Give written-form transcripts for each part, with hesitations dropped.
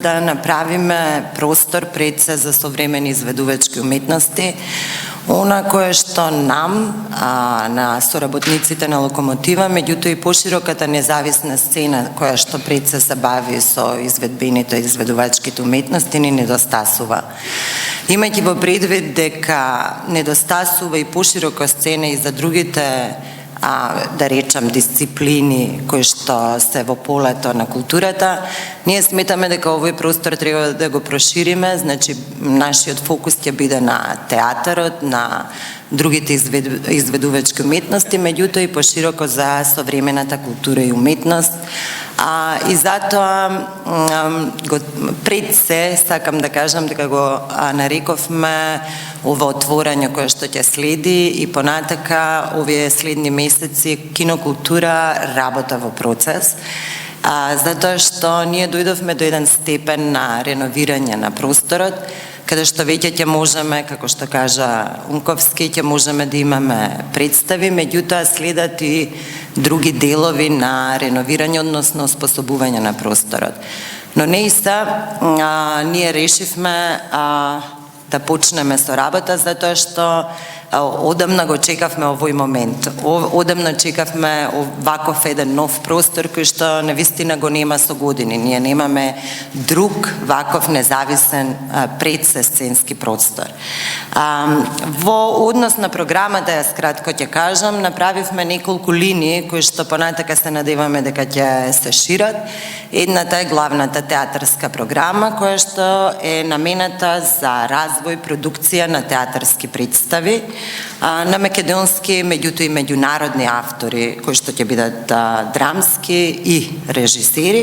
да направиме простор пред се за современи изведувачки уметности, она кое што нам, на соработниците на Локомотива, меѓутоа и пошироката независна сцена која што пред се бави со изведбените и изведувачките уметности ни недостасува. Имајќи во предвид дека недостасува и поширока сцена и за другите да речам дисциплини кои што се во полето на културата, ние сметаме дека овој простор треба да го прошириме, значи нашиот фокус ќе биде на театарот, на другите изведувачки уметности, меѓутоа и пошироко за современата култура и уметност. И затоа пред се сакам да кажам дека го нарековме ова отворање кое што ќе следи и понатака овие следни месеци кинокултура работа во процес. Затоа што ние дојдовме до еден степен на реновирање на просторот, каде што веќе ќе можеме, како што кажа Унковски, ќе можеме да имаме представи, меѓутоа следат и други делови на реновирање, односно способување на просторот. Но неиста, ние решивме да почнеме со работа, затоа што одамна го чекавме овој момент. Одамна чекавме ваков еден нов простор кој што навистина го нема со години. Ние немаме друг ваков независен предсценски простор. Во однос на програмата, јас кратко ќе кажам, направивме неколку линии кои што понатака се надеваме дека ќе се шират. Едната е главната театарска програма која што е намената за развој, продукција на театарски представи на македонски, меѓутоа и меѓународни автори кои што ќе бидат драмски и режисери.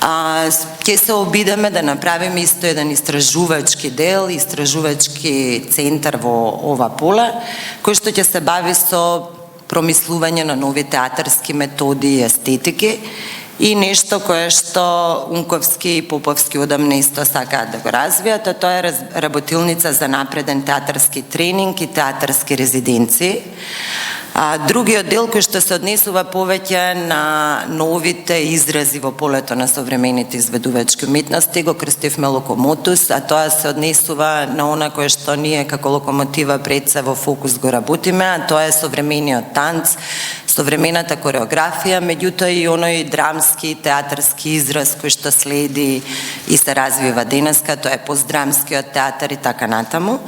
Ќе се обидеме да направиме исто еден истражувачки дел, истражувачки центар во ова поле, кој што ќе се бави со промислување на нови театарски методи и естетики, и нешто кое што Унковски и Поповски одамна исто сакаат да го развијат, а тоа е работилница за напреден театарски тренинг и театарски резиденции. Другиот дел кој што се однесува повеќе на новите изрази во полето на современите изведувачки уметности го крстивме Локомотус, а тоа се однесува на она кое што ние како Локомотива пред се во фокус го работиме, а тоа е современиот танц, современата кореографија, меѓутоа и оној драмски театарски израз кој што следи и се развива денеска, тоа е постдрамскиот театар и така натаму.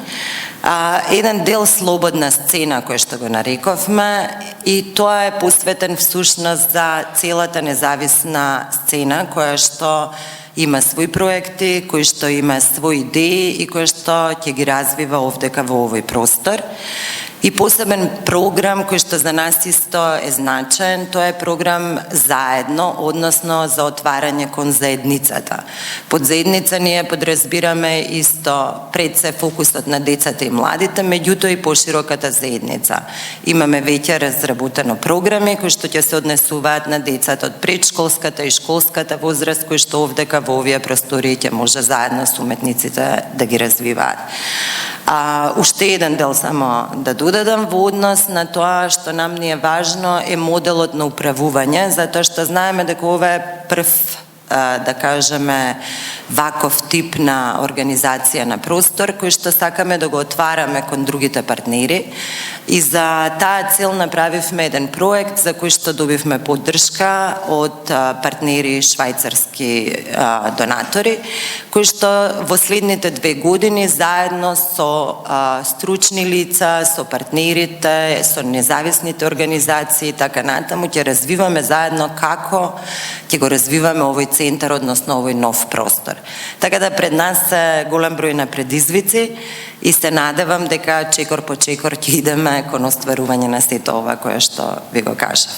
Еден дел слободна сцена кој што го нарековме, и тоа е посветен всушност за целата независна сцена која што има свои проекти, кој што има свои идеи и кој што ќе ги развива овдека во овој простор. И посебен програм кој што за нас исто е значаен, тоа е програм заедно, односно за отварање кон заедницата. Под заедница ние подразбираме исто пред се фокусот на децата и младите, меѓутоа и пошироката заедница. Имаме веќе разработено програми кои што ќе се однесуваат на децата од предшколската и школската возраст, кои што овдека во овие простори ќе може заедно со уметниците да ги развиваат. Уште еден дел само да додадам во однос на тоа што нам ни е важно е моделот на управување, затоа што знаеме дека ова е прв, да кажеме, ваков тип на организација на простор кој што сакаме да го отвараме кон другите партнери, и за таа цел направивме еден проект за кој што добивме поддршка од партнери швајцарски донатори, кои што во следните 2 години заедно со стручни лица, со партнерите, со независните организации и така натаму ќе развиваме заедно како ќе го развиваме овој центар, односно овој нов простор. Така да пред нас е голем број на предизвици и се надевам дека чекор по чекор ќе идеме кон остварување на сето ова кое што ви го кажав.